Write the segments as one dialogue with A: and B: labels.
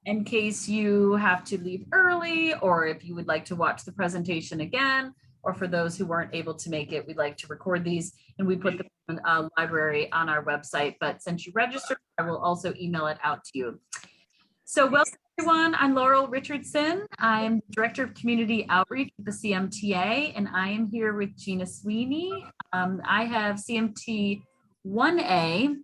A: in case you have to leave early, or if you would like to watch the presentation again, or for those who weren't able to make it, we'd like to record these and we put them in a library on our website. But since you registered, I will also email it out to you. So welcome everyone, I'm Laurel Richardson. I'm Director of Community Outreach at the CMTA, and I am here with Gina Sweeney. I have CMT 1A,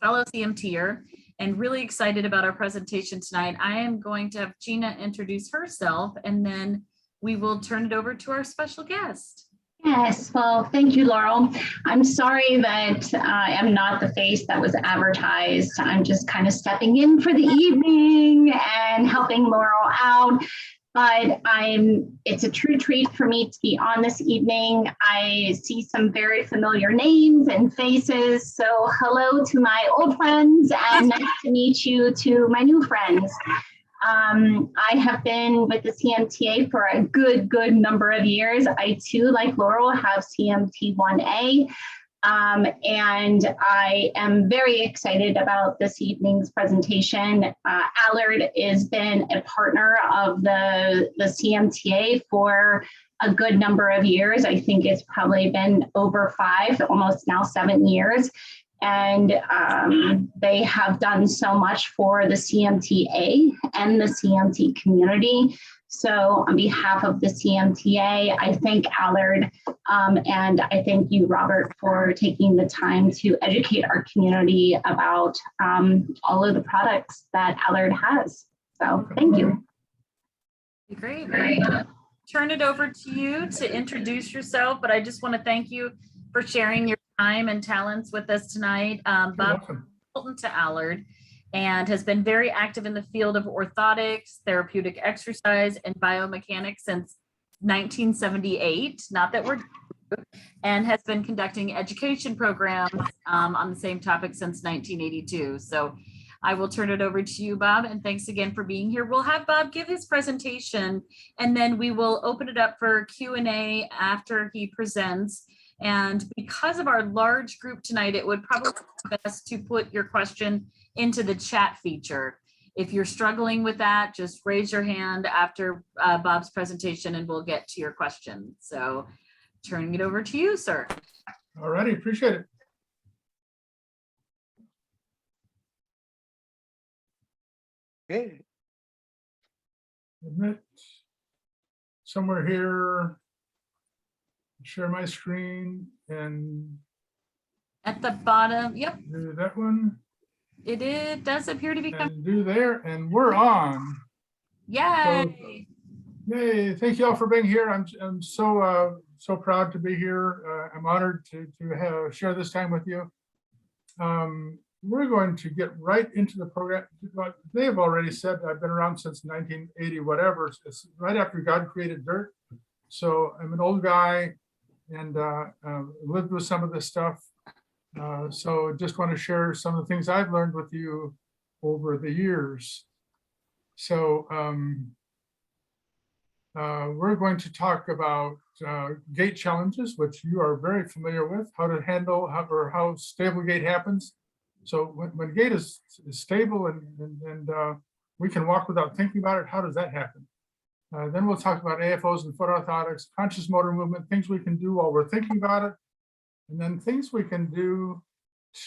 A: fellow CMTer, and really excited about our presentation tonight. I am going to have Gina introduce herself, and then we will turn it over to our special guest.
B: Yes, well, thank you, Laurel. I'm sorry that I am not the face that was advertised. I'm just kind of stepping in for the evening and helping Laurel out. But it's a true treat for me to be on this evening. I see some very familiar names and faces. So hello to my old friends and nice to meet you to my new friends. I have been with the CMTA for a good number of years. I too, like Laurel, have CMT 1A. And I am very excited about this evening's presentation. Allard has been a partner of the CMTA for a good number of years. I think it's probably been over 5, almost now 7 years. And they have done so much for the CMTA and the CMT community. So on behalf of the CMTA, I thank Allard and I thank you, Robert, for taking the time to educate our community about all of the products that Allard has. So thank you.
A: Great. Turn it over to you to introduce yourself, but I just want to thank you for sharing your time and talents with us tonight. Bob is consultant to Allard and has been very active in the field of orthotics, therapeutic exercise, and biomechanics since 1978, not that we're, and has been conducting education programs on the same topic since 1982. So I will turn it over to you, Bob, and thanks again for being here. We'll have Bob give his presentation, and then we will open it up for Q&A after he presents. And because of our large group tonight, it would probably be best to put your question into the chat feature. If you're struggling with that, just raise your hand after Bob's presentation and we'll get to your question. So turning it over to you, sir.
C: All righty, appreciate it. Okay. Admit somewhere here. Share my screen and
A: at the bottom, yep.
C: Do that one.
A: It does appear to be coming.
C: And do there, and we're on.
A: Yay!
C: So, yay! Thank you all for being here. I'm so proud to be here. I'm honored to share this time with you. We're going to get right into the program. They have already said I've been around since 1980, whatever. It's right after God created dirt. So I'm an old guy and lived with some of this stuff. So just want to share some of the things I've learned with you over the years. So we're going to talk about gait challenges, which you are very familiar with, how to handle how stable gait happens. So when gait is stable and we can walk without thinking about it, how does that happen? Then we'll talk about AFOs and foot orthotics, conscious motor movement, things we can do while we're thinking about it, and then things we can do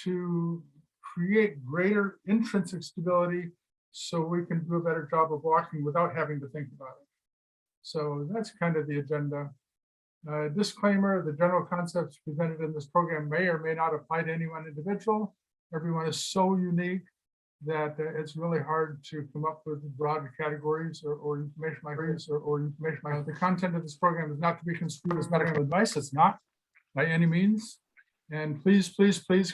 C: to create greater intrinsic stability so we can do a better job of walking without having to think about it. So that's kind of the agenda. Disclaimer, the general concepts presented in this program may or may not apply to any one individual. Everyone is so unique that it's really hard to come up with broad categories or information like this or information like the content of this program is not to be construed as medical advice. It's not by any means. And please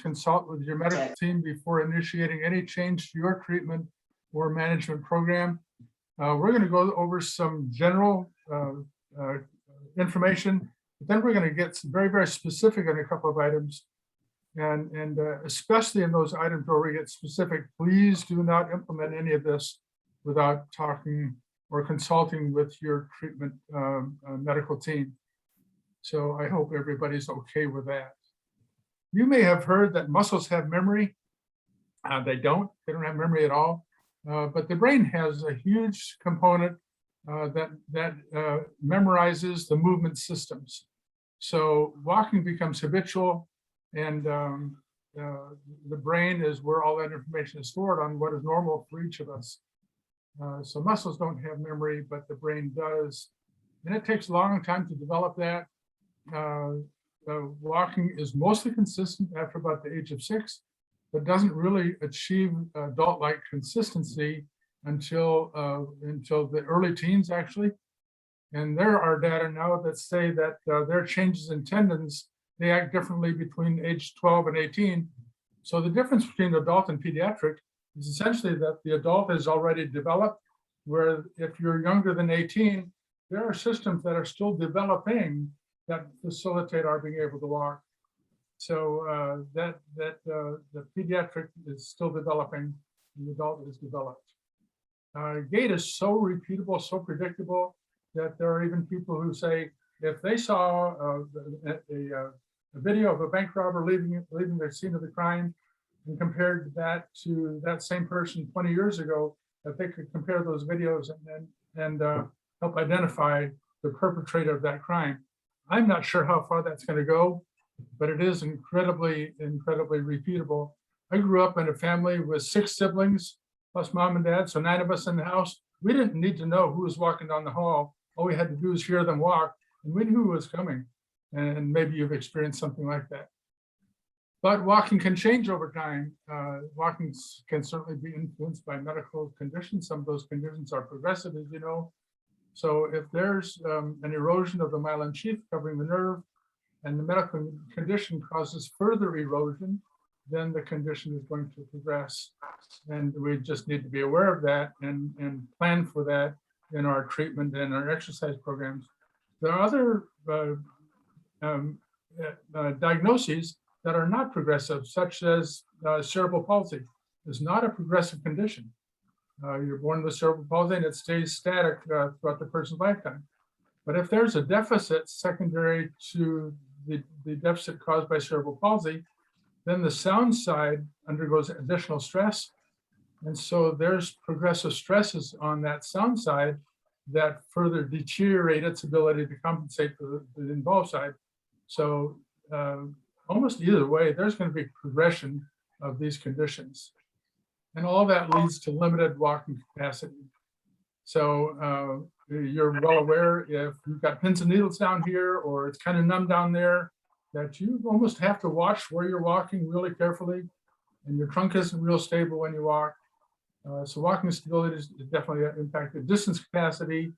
C: consult with your medical team before initiating any change to your treatment or management program. We're going to go over some general information, but then we're going to get very, very specific on a couple of items. And especially in those items where we get specific, please do not implement any of this without talking or consulting with your treatment medical team. So I hope everybody's okay with that. You may have heard that muscles have memory. They don't have memory at all. But the brain has a huge component that memorizes the movement systems. So walking becomes habitual, and the brain is where all that information is stored on what is normal for each of us. So muscles don't have memory, but the brain does. And it takes a long time to develop that. Walking is mostly consistent after about the age of 6, but doesn't really achieve adult-like consistency until the early teens, actually. And there are data now that say that their changes in tendons, they act differently between age 12 and 18. So the difference between adult and pediatric is essentially that the adult is already developed, where if you're younger than 18, there are systems that are still developing that facilitate our being able to walk. So the pediatric is still developing, the adult is developed. Gait is so repeatable, so predictable, that there are even people who say if they saw a video of a bank robber leaving the scene of the crime and compared that to that same person 20 years ago, that they could compare those videos and help identify the perpetrator of that crime. I'm not sure how far that's going to go, but it is incredibly repeatable. I grew up in a family with 6 siblings, plus mom and dad, so 9 of us in the house. We didn't need to know who was walking down the hall. All we had to do was hear them walk, and we knew who was coming. And maybe you've experienced something like that. But walking can change over time. Walking can certainly be influenced by medical conditions. Some of those conditions are progressive, as you know. So if there's an erosion of the myelin sheath covering the nerve, and the medical condition causes further erosion, then the condition is going to progress. And we just need to be aware of that and plan for that in our treatment and our exercise programs. There are other diagnoses that are not progressive, such as cerebral palsy. It's not a progressive condition. You're born with cerebral palsy and it stays static throughout the person's lifetime. But if there's a deficit secondary to the deficit caused by cerebral palsy, then the sound side undergoes additional stress. And so there's progressive stresses on that sound side that further deteriorate its ability to compensate for the involved side. So almost either way, there's going to be progression of these conditions. And all that leads to limited walking capacity. So you're well aware if you've got pins and needles down here, or it's kind of numb down there, that you almost have to watch where you're walking really carefully, and your trunk isn't real stable when you walk. So walking stability is definitely impacted. Distance capacity,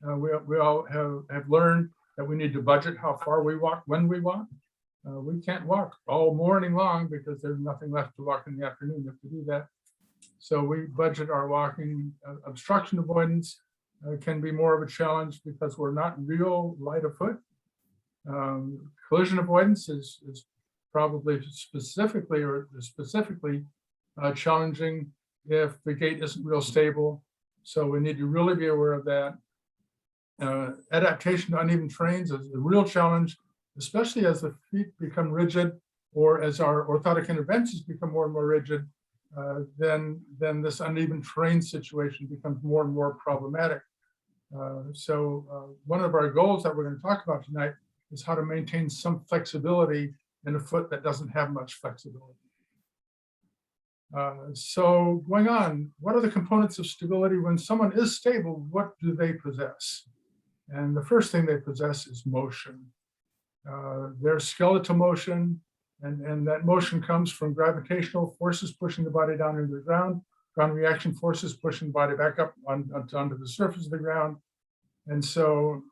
C: we all have learned that we need to budget how far we walk when we walk. We can't walk all morning long because there's nothing left to walk in the afternoon if we do that. So we budget our walking. Obstruction avoidance can be more of a challenge because we're not real light of foot. Collision avoidance is probably specifically challenging if the gait isn't real stable. So we need to really be aware of that. Adaptation to uneven terrains is a real challenge, especially as the feet become rigid or as our orthotic interventions become more and more rigid. Then this uneven terrain situation becomes more and more problematic. So one of our goals that we're going to talk about tonight is how to maintain some flexibility in a foot that doesn't have much flexibility. So going on, what are the components of stability? When someone is stable, what do they possess? And the first thing they possess is motion. There's skeletal motion, and that motion comes from gravitational forces pushing the body down into the ground, ground reaction forces pushing the body back up onto the surface of the ground. And so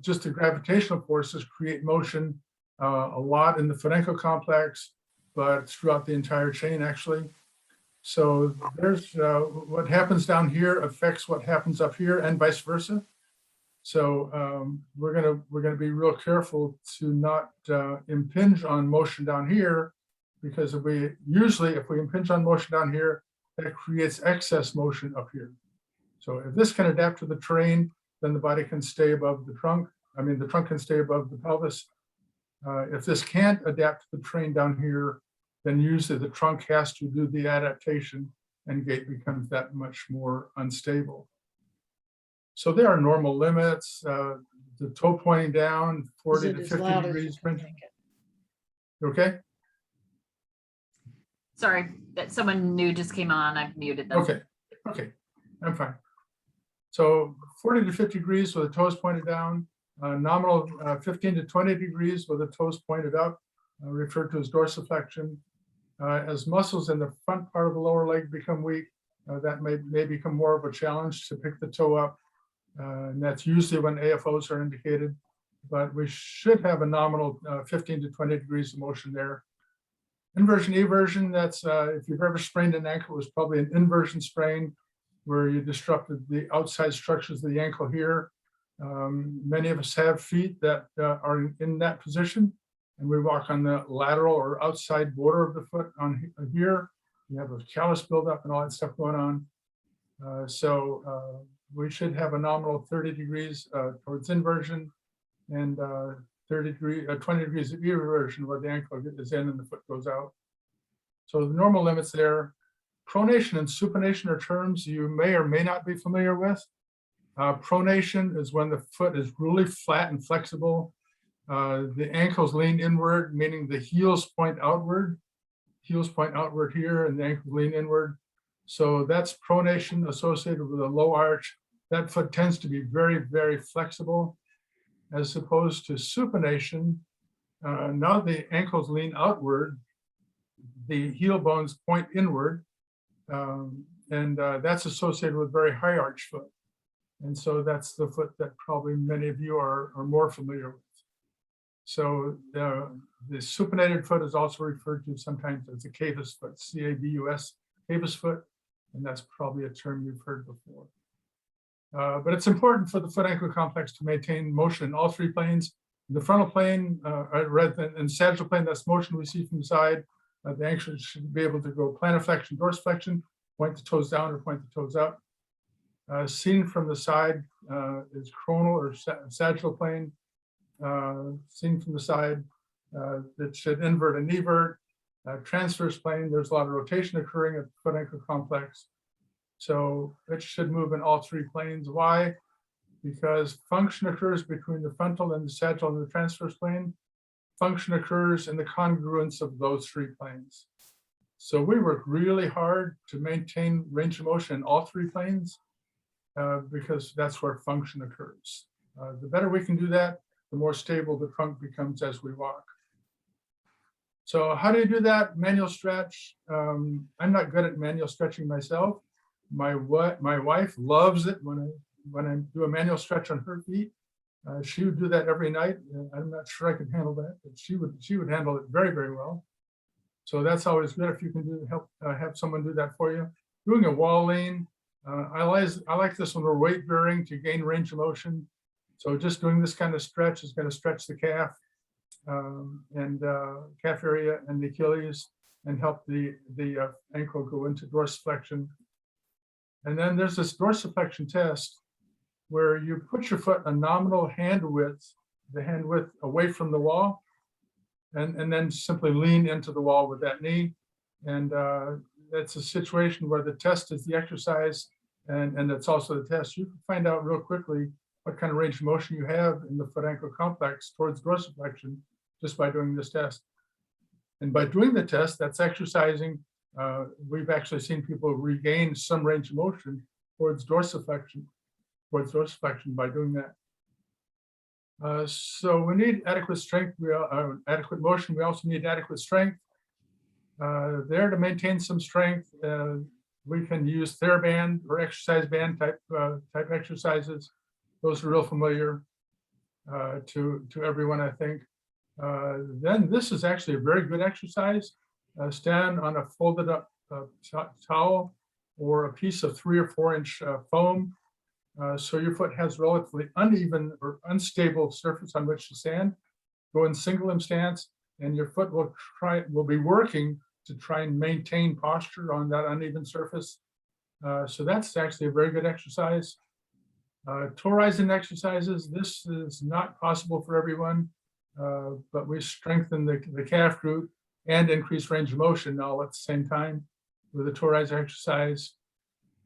C: just the gravitational forces create motion a lot in the foot ankle complex, but throughout the entire chain, actually. So there's what happens down here affects what happens up here and vice versa. So we're gonna be real careful to not impinge on motion down here, because if we impinge on motion down here, that creates excess motion up here. So if this can adapt to the terrain, then the body can stay above the trunk. I mean, the trunk can stay above the pelvis. If this can't adapt to the terrain down here, then usually the trunk has to do the adaptation and gait becomes that much more unstable. So there are normal limits. The toe pointing down, 40 to 50 degrees. Okay.
A: Sorry, that someone new just came on. I've muted them.
C: Okay. Okay. I'm fine. So 40 to 50 degrees with the toes pointed down. Nominal 15 to 20 degrees with the toes pointed up, referred to as dorsiflexion. As muscles in the front part of the lower leg become weak, that may become more of a challenge to pick the toe up. And that's usually when AFOs are indicated, but we should have a nominal 15 to 20 degrees of motion there. Inversion, eversion, that's if you've ever sprained an ankle, it was probably an inversion sprain where you disrupted the outside structures of the ankle here. Many of us have feet that are in that position, and we walk on the lateral or outside border of the foot on here. You have a callus buildup and all that stuff going on. So we should have a nominal 30 degrees towards inversion and 20 degrees of eversion where the ankle is in and the foot goes out. So the normal limits there. Pronation and supination are terms you may or may not be familiar with. Pronation is when the foot is really flat and flexible. The ankles lean inward, meaning the heels point outward. Heels point outward here and the ankles lean inward. So that's pronation associated with a low arch. That foot tends to be very, very flexible, as opposed to supination. Now the ankles lean outward, the heel bones point inward, and that's associated with very high arch foot. And so that's the foot that probably many of you are more familiar with. So the supinated foot is also referred to sometimes as a cavus foot, C-A-V-U-S, cavus foot, and that's probably a term you've heard before. But it's important for the foot ankle complex to maintain motion in all three planes. In the frontal plane, rather than in sagittal plane, that's motion we see from the side. The ankle should be able to go plantarflexion, dorsiflexion, point the toes down or point the toes up. Seen from the side is coronal or sagittal plane. Seen from the side, it should invert and evert. Transverse plane, there's a lot of rotation occurring at the foot ankle complex. So it should move in all three planes. Why? Because function occurs between the frontal and the sagittal and the transverse plane. Function occurs in the congruence of those three planes. So we work really hard to maintain range of motion in all three planes because that's where function occurs. The better we can do that, the more stable the trunk becomes as we walk. So how do you do that? Manual stretch. I'm not good at manual stretching myself. My wife loves it when I do a manual stretch on her feet. She would do that every night. I'm not sure I could handle that, but she would handle it very, very well. So that's always good if you can help have someone do that for you. Doing a wall lean. I like this when we're weight bearing to gain range of motion. So just doing this kind of stretch is going to stretch the calf and calf area and the Achilles and help the ankle go into dorsiflexion. And then there's this dorsiflexion test where you put your foot a nominal hand width, the hand width away from the wall, and then simply lean into the wall with that knee. And that's a situation where the test is the exercise and it's also the test. You can find out real quickly what kind of range of motion you have in the foot ankle complex towards dorsiflexion just by doing this test. And by doing the test, that's exercising. We've actually seen people regain some range of motion towards dorsiflexion by doing that. So we need adequate strength, adequate motion. We also need adequate strength. There to maintain some strength, we can use TheraBand or exercise band type exercises. Those are real familiar to everyone, I think. Then this is actually a very good exercise. Stand on a folded up towel or a piece of 3 or 4 inch foam. So your foot has relatively uneven or unstable surface on which to stand. Go in single limb stance, and your foot will be working to try and maintain posture on that uneven surface. So that's actually a very good exercise. Toe rising exercises. This is not possible for everyone, but we strengthen the calf root and increase range of motion all at the same time. with a toe riser exercise.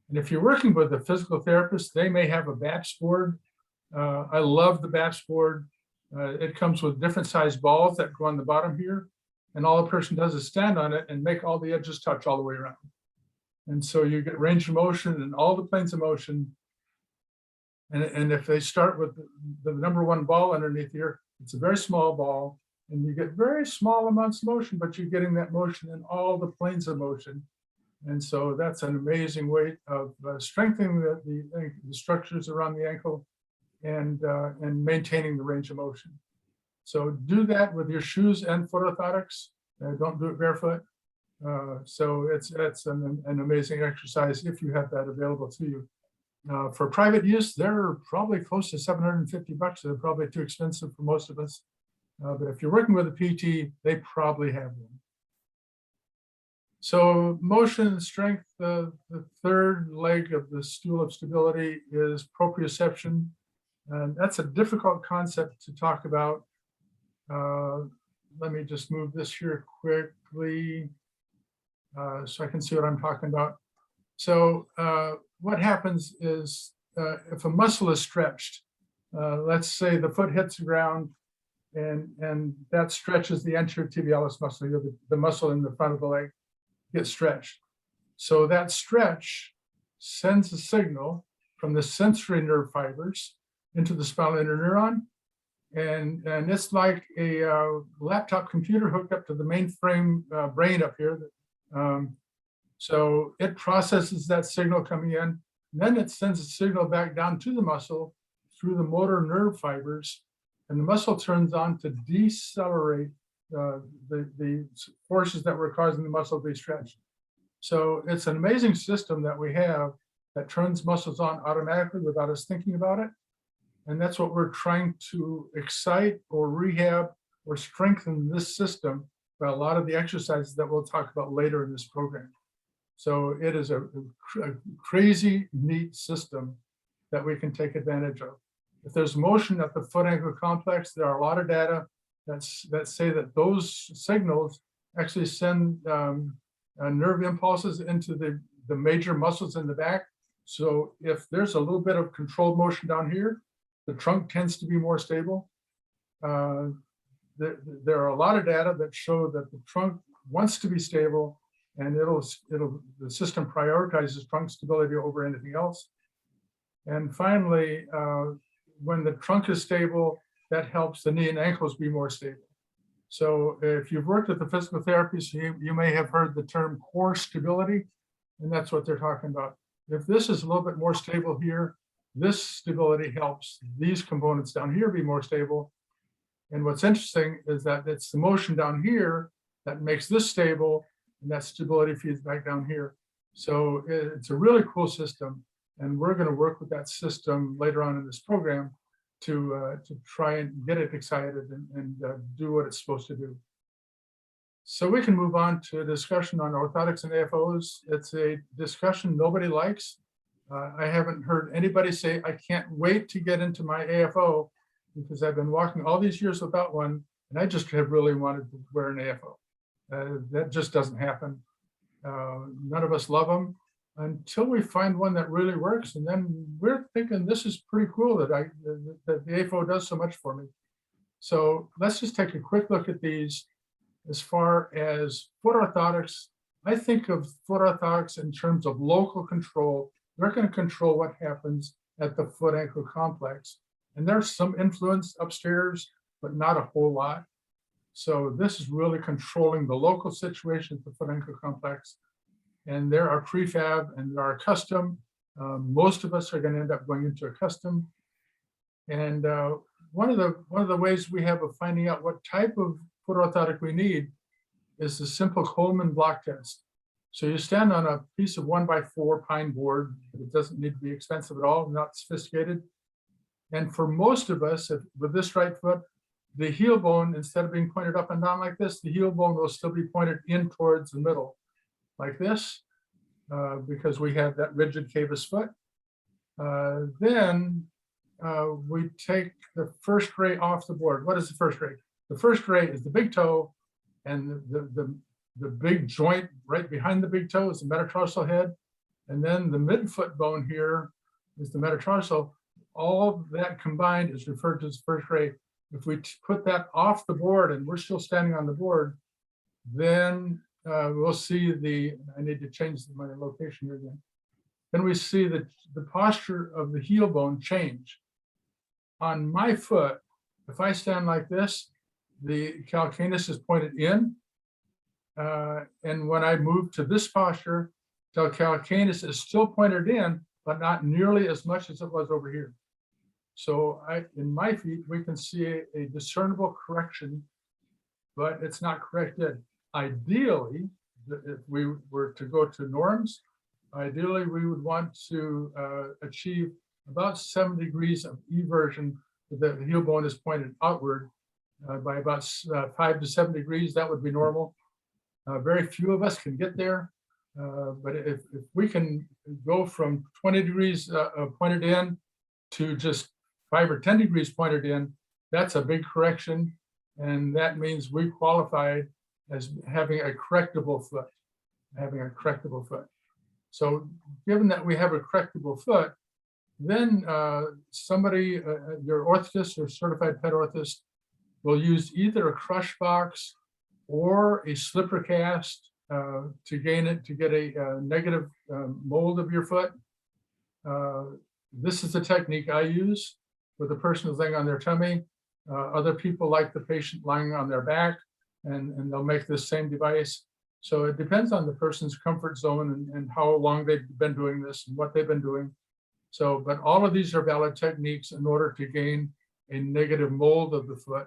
C: And if you're working with a physical therapist, they may have a BAPS board. I love the BAPS board. It comes with different size balls that go on the bottom here. And all a person does is stand on it and make all the edges touch all the way around. And so you get range of motion and all the planes of motion. And if they start with the number one ball underneath here, it's a very small ball, and you get very small amounts of motion, but you're getting that motion in all the planes of motion. And so that's an amazing way of strengthening the structures around the ankle and maintaining the range of motion. So do that with your shoes and foot orthotics. Don't do it barefoot. So it's an amazing exercise if you have that available to you. For private use, they're probably close to $750. They're probably too expensive for most of us. But if you're working with a PT, they probably have one. So motion and strength, the third leg of the stool of stability is proprioception. And that's a difficult concept to talk about. Let me just move this here quickly so I can see what I'm talking about. So what happens is if a muscle is stretched, let's say the foot hits the ground and that stretches the anterior tibialis muscle, the muscle in the front of the leg gets stretched. So that stretch sends a signal from the sensory nerve fibers into the spinal interneuron. And it's like a laptop computer hooked up to the mainframe brain up here. So it processes that signal coming in, and then it sends a signal back down to the muscle through the motor nerve fibers, and the muscle turns on to decelerate the forces that were causing the muscle to be stretched. So it's an amazing system that we have that turns muscles on automatically without us thinking about it. And that's what we're trying to excite or rehab or strengthen this system by a lot of the exercises that we'll talk about later in this program. So it is a crazy neat system that we can take advantage of. If there's motion at the foot ankle complex, there are a lot of data that say that those signals actually send nerve impulses into the major muscles in the back. So if there's a little bit of controlled motion down here, the trunk tends to be more stable. There are a lot of data that show that the trunk wants to be stable, and the system prioritizes trunk stability over anything else. And finally, when the trunk is stable, that helps the knee and ankles be more stable. So if you've worked with the physical therapists, you may have heard the term core stability, and that's what they're talking about. If this is a little bit more stable here, this stability helps these components down here be more stable. And what's interesting is that it's the motion down here that makes this stable, and that stability feeds back down here. So it's a really cool system, and we're going to work with that system later on in this program to try and get it excited and do what it's supposed to do. So we can move on to a discussion on orthotics and AFOs. It's a discussion nobody likes. I haven't heard anybody say, I can't wait to get into my AFO because I've been walking all these years without one, and I just have really wanted to wear an AFO. That just doesn't happen. None of us love them until we find one that really works, and then we're thinking this is pretty cool that the AFO does so much for me. So let's just take a quick look at these. As far as foot orthotics, I think of foot orthotics in terms of local control. They're going to control what happens at the foot ankle complex. And there's some influence upstairs, but not a whole lot. So this is really controlling the local situation at the foot ankle complex. And there are prefab and there are custom. Most of us are going to end up going into a custom. And one of the ways we have of finding out what type of foot orthotic we need is the simple Coleman block test. So you stand on a piece of 1x4 pine board. It doesn't need to be expensive at all, not sophisticated. And for most of us, with this right foot, the heel bone, instead of being pointed up and down like this, the heel bone will still be pointed in towards the middle, like this, because we have that rigid cavus foot. Then we take the first ray off the board. What is the first ray? The first ray is the big toe, and the big joint right behind the big toe is the metatarsal head. And then the midfoot bone here is the metatarsal. All that combined is referred to as first ray. If we put that off the board and we're still standing on the board, then we'll see I need to change my location here again. Then we see the posture of the heel bone change. On my foot, if I stand like this, the calcaneus is pointed in. And when I move to this posture, the calcaneus is still pointed in, but not nearly as much as it was over here. So in my feet, we can see a discernible correction, but it's not corrected. Ideally, if we were to go to norms, ideally we would want to achieve about 7 degrees of eversion. The heel bone is pointed outward by about 5 to 7 degrees. That would be normal. Very few of us can get there. But if we can go from 20 degrees pointed in to just 5 or 10 degrees pointed in, that's a big correction. And that means we qualify as having a correctable foot, So given that we have a correctable foot, then somebody, your orthotist or certified pet orthotist, will use either a crush box or a slipper cast to get a negative mold of your foot. This is the technique I use where the person is laying on their tummy. Other people like the patient lying on their back, and they'll make this same device. So it depends on the person's comfort zone and how long they've been doing this and what they've been doing. So, but all of these are valid techniques in order to gain a negative mold of the foot.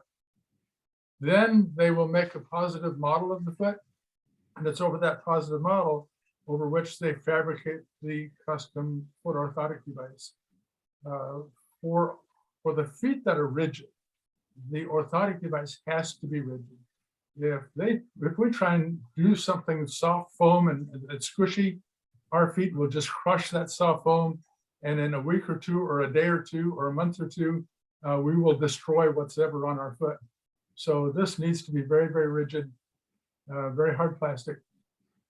C: Then they will make a positive model of the foot, and it's over that positive model over which they fabricate the custom foot orthotic device. For the feet that are rigid, the orthotic device has to be rigid. If we try and do something soft foam and it's squishy, our feet will just crush that soft foam, and in a week or two or a day or two or a month or two, we will destroy what's ever on our foot. So this needs to be very, very rigid, very hard plastic.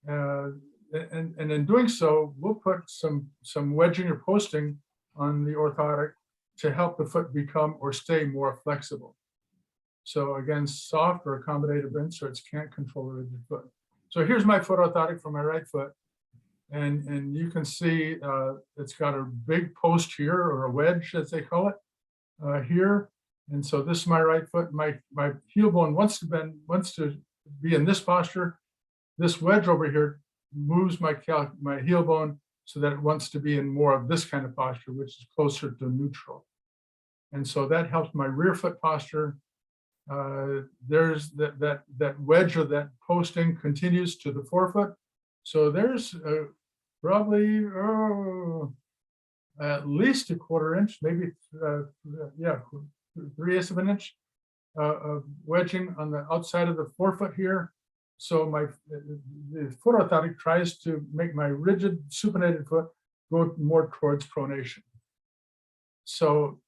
C: And in doing so, we'll put some wedging or posting on the orthotic to help the foot become or stay more flexible. So again, soft or accommodative inserts can't control a rigid foot. So here's my foot orthotic for my right foot. And you can see it's got a big post here, or a wedge as they call it, here. And so this is my right foot. My heel bone wants to be in this posture. This wedge over here moves my heel bone so that it wants to be in more of this kind of posture, which is closer to neutral. And so that helps my rear foot posture. There's that wedge or that posting continues to the forefoot. So there's probably at least a 1/4 inch, maybe 3/8 of an inch of wedging on the outside of the forefoot here. So the foot orthotic tries to make my rigid supinated foot go more towards pronation. So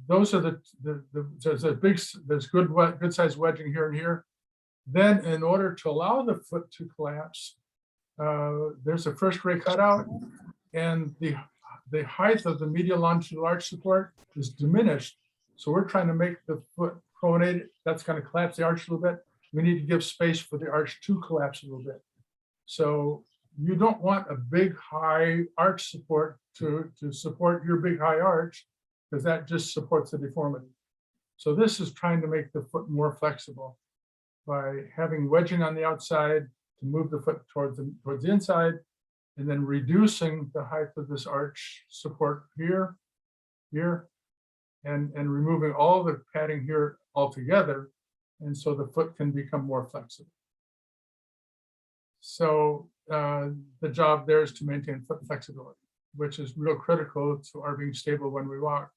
C: those are there's good size wedging here and here. Then in order to allow the foot to collapse, there's a first ray cutout, and the height of the medial longitudinal arch support is diminished. So we're trying to make the foot pronate. That's going to collapse the arch a little bit. We need to give space for the arch to collapse a little bit. So you don't want a big high arch support to support your big high arch, because that just supports the deformity. So this is trying to make the foot more flexible by having wedging on the outside to move the foot towards the inside, and then reducing the height of this arch support here, and removing all the padding here altogether. And so the foot can become more flexible. So the job there is to maintain foot flexibility, which is real critical to our being stable when we walk.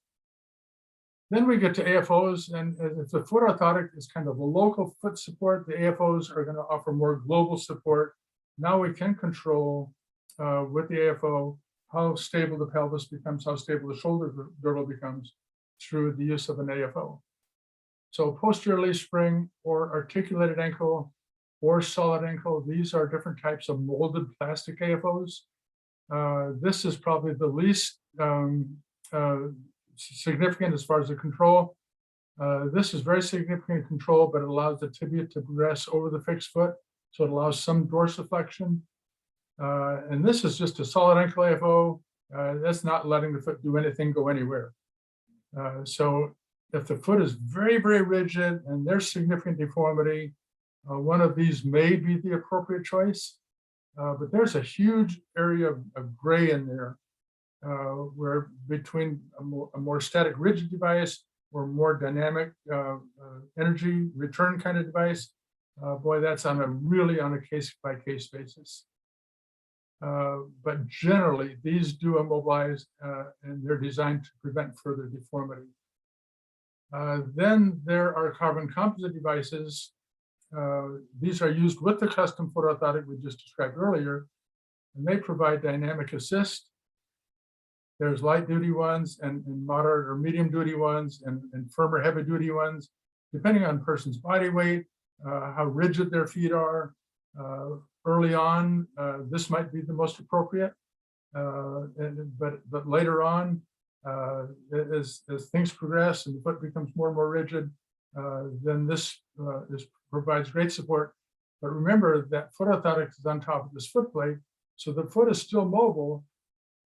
C: Then we get to AFOs, and if the foot orthotic is kind of a local foot support, the AFOs are going to offer more global support. Now we can control with the AFO how stable the pelvis becomes, how stable the shoulder girdle becomes through the use of an AFO. So posterior leaf spring or articulated ankle or solid ankle. These are different types of molded plastic AFOs. This is probably the least significant as far as the control. This is very significant control, but it allows the tibia to progress over the fixed foot. So it allows some dorsiflexion. And this is just a solid ankle AFO. That's not letting the foot do anything, go anywhere. So if the foot is very, very rigid and there's significant deformity, one of these may be the appropriate choice. But there's a huge area of gray in there where between a more static rigid device or more dynamic energy return kind of device. Boy, that's really on a case-by-case basis. But generally, these do immobilize and they're designed to prevent further deformity. Then there are carbon composite devices. These are used with the custom foot orthotic we just described earlier, and they provide dynamic assist. There's light duty ones and moderate or medium duty ones and firmer heavy duty ones, depending on person's body weight, how rigid their feet are. Early on, this might be the most appropriate, but later on, as things progress and the foot becomes more and more rigid, then this provides great support. But remember that foot orthotics is on top of this foot plate, so the foot is still mobile,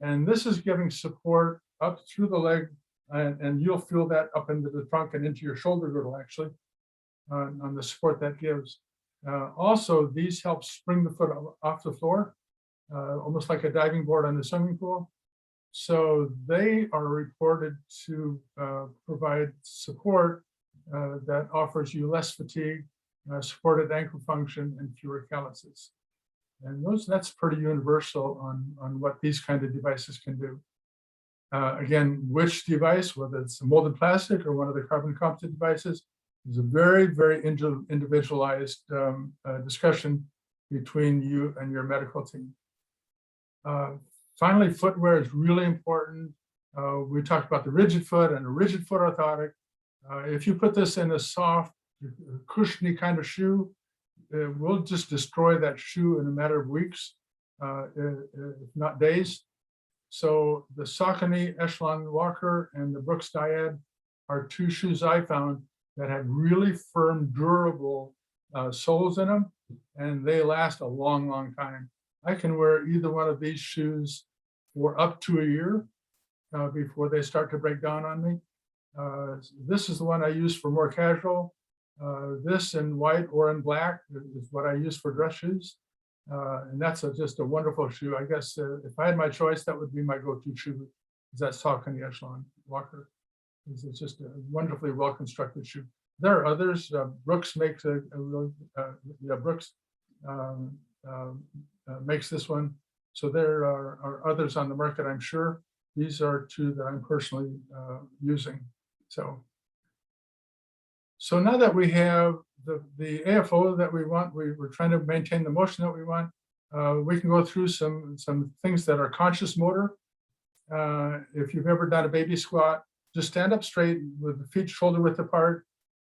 C: and this is giving support up through the leg, and you'll feel that up into the trunk and into your shoulder girdle actually, on the support that gives. Also, these help spring the foot off the floor, almost like a diving board on the swimming pool. So they are reported to provide support that offers you less fatigue, supported ankle function, and fewer calluses. And that's pretty universal on what these kind of devices can do. Again, which device, whether it's a molded plastic or one of the carbon composite devices, is a very, very individualized discussion between you and your medical team. Finally, footwear is really important. We talked about the rigid foot and a rigid foot orthotic. If you put this in a soft, cushiony kind of shoe, it will just destroy that shoe in a matter of weeks, if not days. So the Saucony Echelon Walker and the Brooks Dyad are two shoes I found that have really firm, durable soles in them, and they last a long, long time. I can wear either one of these shoes for up to a year before they start to break down on me. This is the one I use for more casual. This in white or in black is what I use for dress shoes. And that's just a wonderful shoe. I guess if I had my choice, that would be my go-to shoe, is that Saucony Echelon Walker. It's just a wonderfully well-constructed shoe. There are others. Brooks makes Brooks makes this one. So there are others on the market, I'm sure. These are two that I'm personally using. So now that we have the AFO that we want, we're trying to maintain the motion that we want. We can go through some things that are conscious motor. If you've ever done a baby squat, just stand up straight with the feet shoulder width apart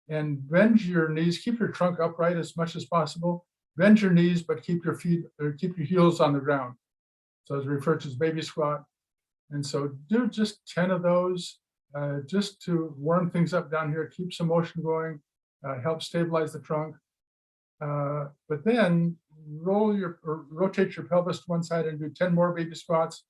C: and bend your knees. Keep your trunk upright as much as possible. Bend your knees, but keep your feet or keep your heels on the ground. So it's referred to as baby squat. And so do just 10 of those just to warm things up down here, keep some motion going, help stabilize the trunk. But then rotate your pelvis to one side and do 10 more baby squats,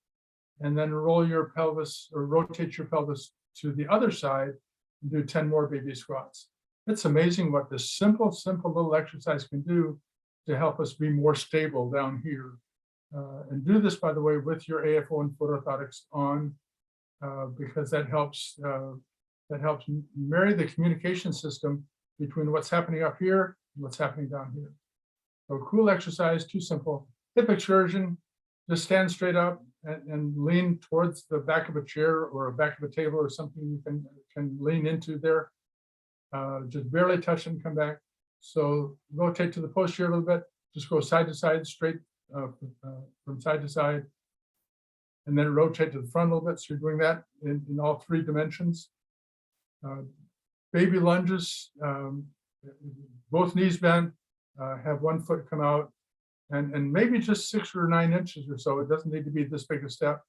C: and then roll your pelvis or rotate your pelvis to the other side and do 10 more baby squats. It's amazing what this simple little exercise can do to help us be more stable down here. And do this, by the way, with your AFO and foot orthotics on, because that helps marry the communication system between what's happening up here and what's happening down here. So cool exercise, too simple. Hip excursion, just stand straight up and lean towards the back of a chair or a back of a table or something you can lean into there. Just barely touch and come back. So rotate to the posterior a little bit, just go side to side, straight from side to side, and then rotate to the front a little bit. So you're doing that in all three dimensions. Baby lunges, both knees bent, have one foot come out and maybe just 6 or 9 inches or so. It doesn't need to be this big a step.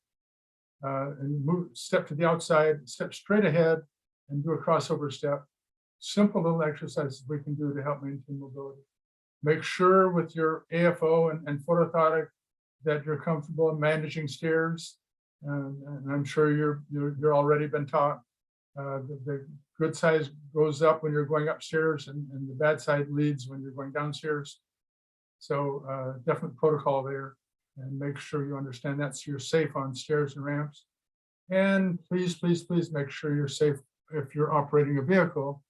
C: And move, step to the outside, step straight ahead and do a crossover step. Simple little exercises we can do to help maintain mobility. Make sure with your AFO and foot orthotic that you're comfortable in managing stairs. And I'm sure you're already been taught the good side goes up when you're going upstairs and the bad side leads when you're going downstairs. So definite protocol there, and make sure you understand that so you're safe on stairs and ramps. And please, please, please make sure you're safe if you're operating a vehicle,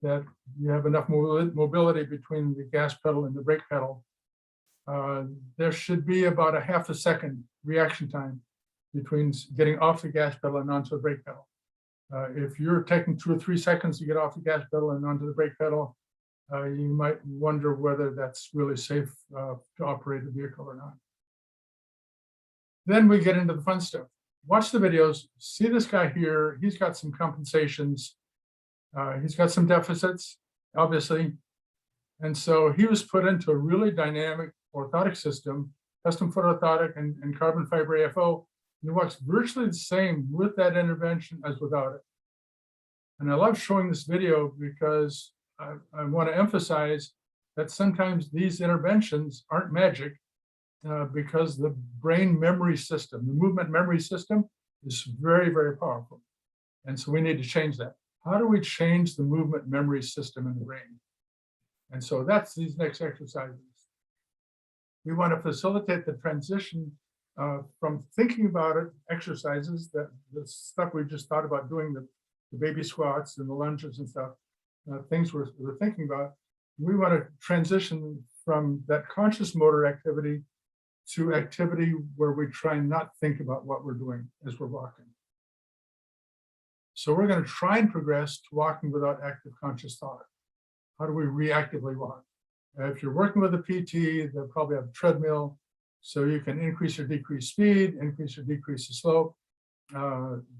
C: that you have enough mobility between the gas pedal and the brake pedal. There should be about a half a second reaction time between getting off the gas pedal and onto the brake pedal. If you're taking 2 or 3 seconds to get off the gas pedal and onto the brake pedal, you might wonder whether that's really safe to operate a vehicle or not. Then we get into the fun stuff. Watch the videos, see this guy here, he's got some compensations, he's got some deficits, obviously. And so he was put into a really dynamic orthotic system, custom foot orthotic and carbon fiber AFO. And it works virtually the same with that intervention as without it. And I love showing this video because I want to emphasize that sometimes these interventions aren't magic because the brain memory system, the movement memory system is very, very powerful. And so we need to change that. How do we change the movement memory system in the brain? And so that's these next exercises. We want to facilitate the transition from thinking about it, exercises, that the stuff we just thought about doing, the baby squats and the lunges and stuff, things we're thinking about. We want to transition from that conscious motor activity to activity where we try and not think about what we're doing as we're walking. So we're going to try and progress to walking without active conscious thought. How do we reactively walk? If you're working with a PT, they'll probably have a treadmill, so you can increase or decrease speed, increase or decrease the slope,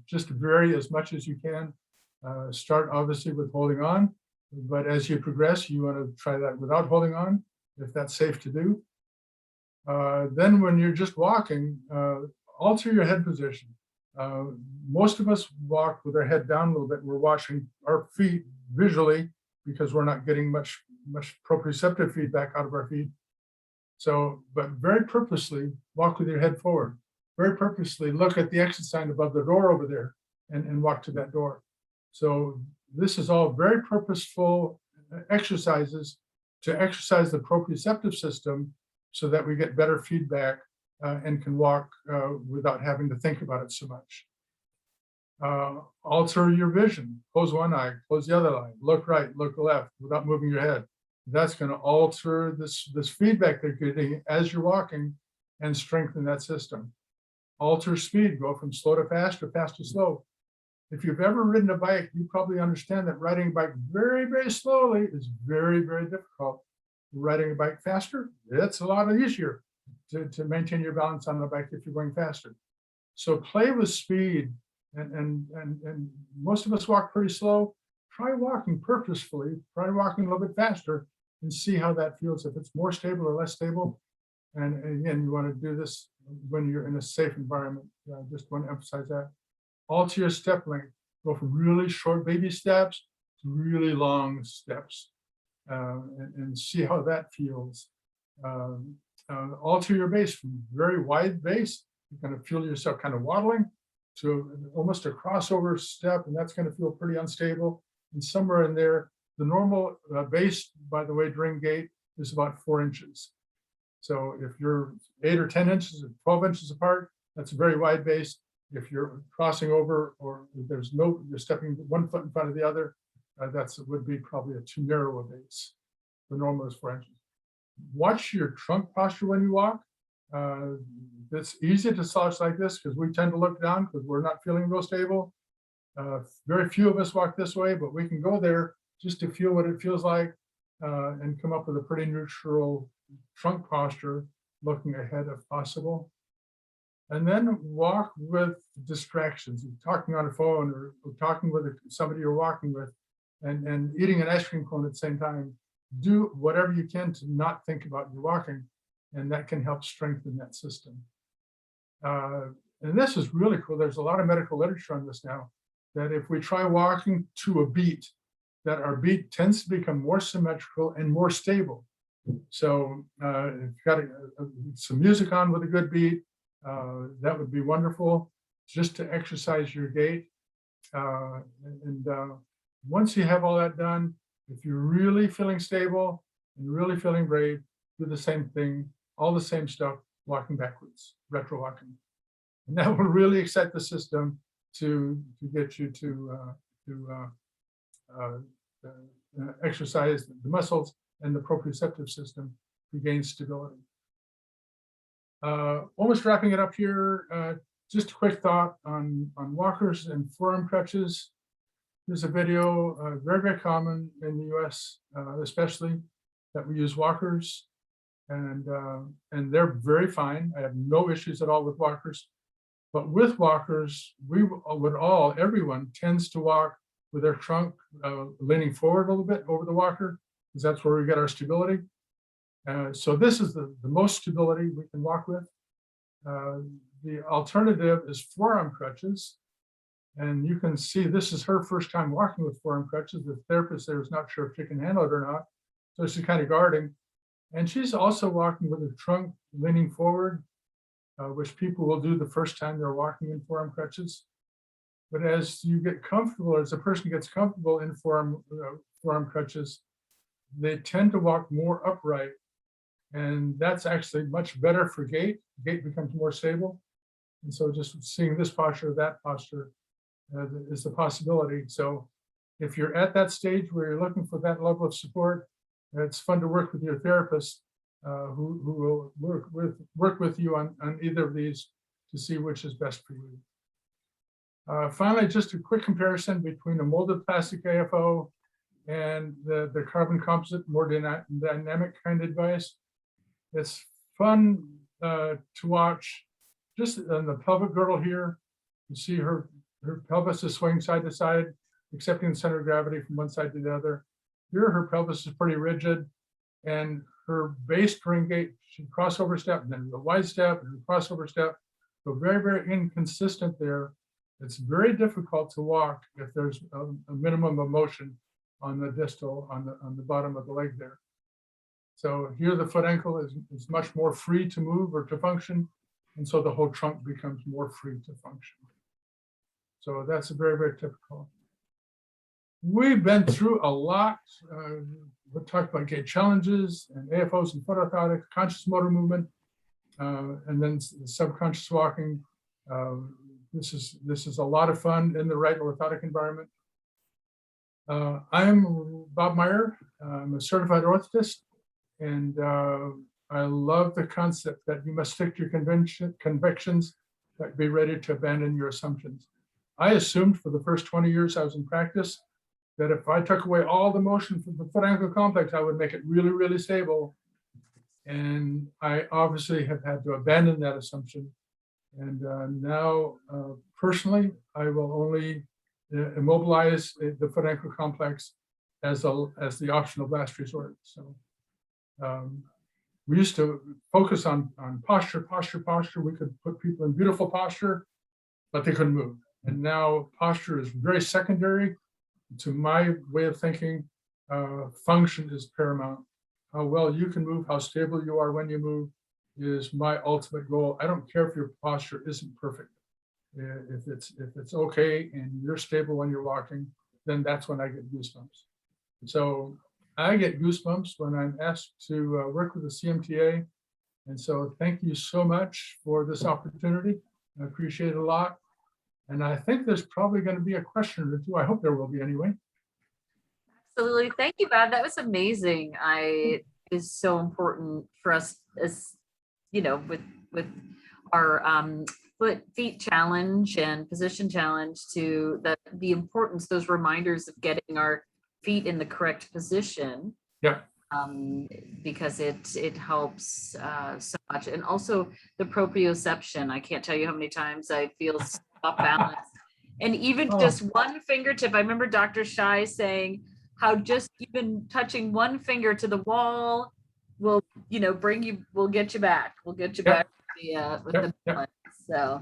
C: just vary as much as you can. Start obviously with holding on, but as you progress, you want to try that without holding on, if that's safe to do. Then when you're just walking, alter your head position. Most of us walk with our head down a little bit. We're watching our feet visually because we're not getting much proprioceptive feedback out of our feet. So, but very purposely walk with your head forward. Very purposely look at the exit sign above the door over there and walk to that door. So this is all very purposeful exercises to exercise the proprioceptive system so that we get better feedback and can walk without having to think about it so much. Alter your vision. Close one eye, close the other eye, look right, look left without moving your head. That's going to alter this feedback that you're getting as you're walking and strengthen that system. Alter speed, go from slow to fast or fast to slow. If you've ever ridden a bike, you probably understand that riding a bike very, very slowly is very, very difficult. Riding a bike faster, it's a lot easier to maintain your balance on the bike if you're going faster. So play with speed, and most of us walk pretty slow. Try walking purposefully, try walking a little bit faster and see how that feels, if it's more stable or less stable. And again, you want to do this when you're in a safe environment. I just want to emphasize that. Alter your step length, go from really short baby steps to really long steps, and see how that feels. Alter your base from very wide base, you're going to feel yourself kind of waddling, to almost a crossover step, and that's going to feel pretty unstable. And somewhere in there, the normal base, by the way, during gait is about 4 inches. So if you're 8 or 10 inches or 12 inches apart, that's a very wide base. If you're crossing over, or there's no, you're stepping one foot in front of the other, would be probably a too narrow a base. The normal is 4 inches. Watch your trunk posture when you walk. It's easy to slouch like this because we tend to look down because we're not feeling real stable. Very few of us walk this way, but we can go there just to feel what it feels like and come up with a pretty neutral trunk posture, looking ahead if possible. And then walk with distractions, talking on a phone or talking with somebody you're walking with, and eating an ice cream cone at the same time. do whatever you can to not think about your walking, and that can help strengthen that system. And this is really cool. There's a lot of medical literature on this now, that if we try walking to a beat, that our beat tends to become more symmetrical and more stable. So if you've got some music on with a good beat, that would be wonderful, just to exercise your gait. Once you have all that done, if you're really feeling stable and really feeling brave, do the same thing, all the same stuff, walking backwards, retro walking. And that will really excite the system to get you to exercise the muscles and the proprioceptive system to gain stability. Almost wrapping it up here, just a quick thought on walkers and forearm crutches. There's a video, very, very common in the US, especially, that we use walkers, and they're very fine. I have no issues at all with walkers. But with walkers, everyone tends to walk with their trunk leaning forward a little bit over the walker, because that's where we get our stability. So this is the most stability we can walk with. The alternative is forearm crutches. And you can see this is her first time walking with forearm crutches. The therapist there is not sure if she can handle it or not. So she's kind of guarding. And she's also walking with her trunk leaning forward, which people will do the first time they're walking in forearm crutches. But as you get comfortable, as a person gets comfortable in forearm crutches, they tend to walk more upright. And that's actually much better for gait. Gait becomes more stable. And so just seeing this posture, that posture is the possibility. So if you're at that stage where you're looking for that level of support, it's fun to work with your therapist who will work with you on either of these to see which is best for you. Finally, just a quick comparison between a molded plastic AFO and the carbon composite, more dynamic kind of device. It's fun to watch. Just on the pelvic girdle here, you see her pelvis is swaying side to side, accepting the center of gravity from one side to the other. Here, her pelvis is pretty rigid, and her base during gait, she crossover step, and then the wide step, and the crossover step. So very, very inconsistent there. It's very difficult to walk if there's a minimum of motion on the distal, on the bottom of the leg there. So here the foot ankle is much more free to move or to function, and so the whole trunk becomes more free to function. So that's very, very typical. We've been through a lot. We'll talk about gait challenges and AFOs and foot orthotics, conscious motor movement, and then subconscious walking. This is a lot of fun in the right orthotic environment. I'm Bob Meyer. I'm a certified orthotist, and I love the concept that you must stick to your convictions, but be ready to abandon your assumptions. I assumed for the first 20 years I was in practice that if I took away all the motion from the foot ankle complex, I would make it really, really stable. And I obviously have had to abandon that assumption. And now, personally, I will only immobilize the foot ankle complex as the optional last resort. So we used to focus on posture. We could put people in beautiful posture, but they couldn't move. And now posture is very secondary to my way of thinking. Function is paramount. How well you can move, how stable you are when you move is my ultimate goal. I don't care if your posture isn't perfect. If it's okay and you're stable when you're walking, then that's when I get goosebumps. So I get goosebumps when I'm asked to work with the CMTA. And so thank you so much for this opportunity. I appreciate it a lot. And I think there's probably going to be a question or two. I hope there will be anyway.
A: Absolutely. Thank you, Bob. That was amazing. It is so important for us, as you know, with our feet challenge and position challenge, to the importance, those reminders of getting our feet in the correct position.
C: Yeah.
A: Because it helps so much. And also the proprioception. I can't tell you how many times I feel off balance. And even just one fingertip. I remember Dr. Shai saying, how just even touching one finger to the wall will, will get you back. We'll get you back with the balance. So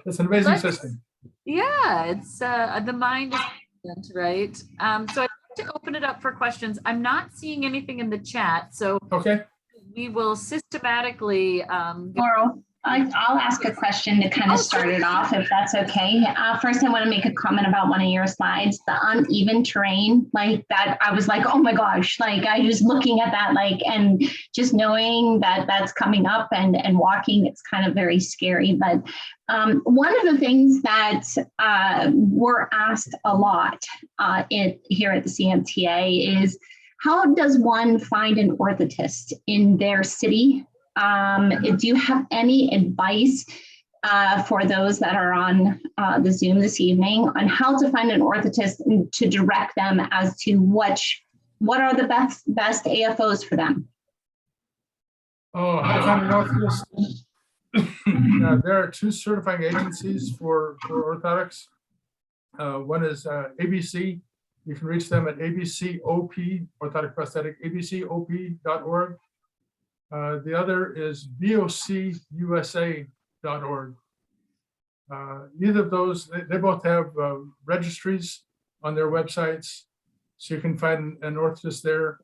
C: it's an amazing system.
A: Yeah, it's the mind is brilliant, right? So I'd like to open it up for questions. I'm not seeing anything in the chat, so
C: okay.
A: We will systematically.
B: Laurel, I'll ask a question to kind of start it off, if that's okay. First, I want to make a comment about one of your slides, the uneven terrain, like that. I was like, oh my gosh, like I was looking at that, like, and just knowing that that's coming up and walking, it's kind of very scary. But one of the things that we're asked a lot here at the CMTA is, how does one find an orthotist in their city? Do you have any advice for those that are on the Zoom this evening on how to find an orthotist and to direct them as to what are the best AFOs for them?
C: Oh, how to find an orthotist? There are 2 certifying agencies for orthotics. One is ABC. You can reach them at ABCOP, orthotic prosthetic, abcop.org. The other is bocusa.org. Either of those, they both have registries on their websites, so you can find an orthotist there.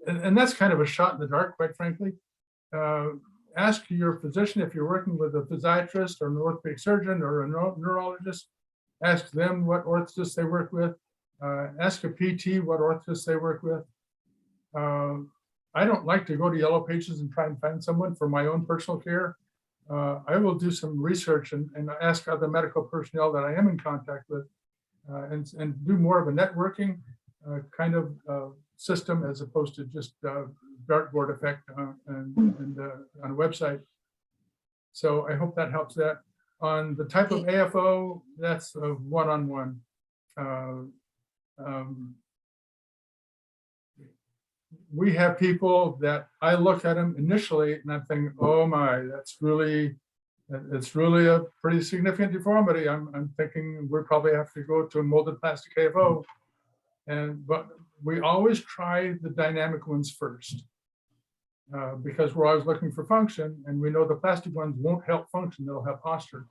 C: And that's kind of a shot in the dark, quite frankly. Ask your physician if you're working with a physiatrist or an orthopedic surgeon or a neurologist. Ask them what orthotists they work with. Ask a PT what orthotists they work with. I don't like to go to Yellow Pages and try and find someone for my own personal care. I will do some research and ask other medical personnel that I am in contact with and do more of a networking kind of system as opposed to just dartboard effect on a website. So I hope that helps that. On the type of AFO, that's a one-on-one. We have people that I look at them initially and I'm thinking, oh my, it's really a pretty significant deformity. I'm thinking we probably have to go to a molded plastic AFO. But we always try the dynamic ones first because we're always looking for function, and we know the plastic ones won't help function, they'll help posture.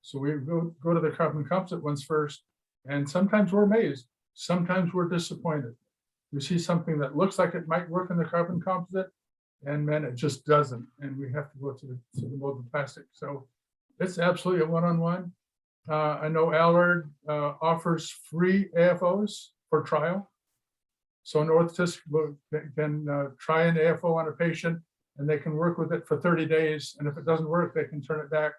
C: So we go to the carbon composite ones first, and sometimes we're amazed, sometimes we're disappointed. We see something that looks like it might work in the carbon composite, and then it just doesn't, and we have to go to the molded plastic. So it's absolutely a one-on-one. I know Allard offers free AFOs for trial. So an orthotist can try an AFO on a patient, and they can work with it for 30 days. And if it doesn't work, they can turn it back,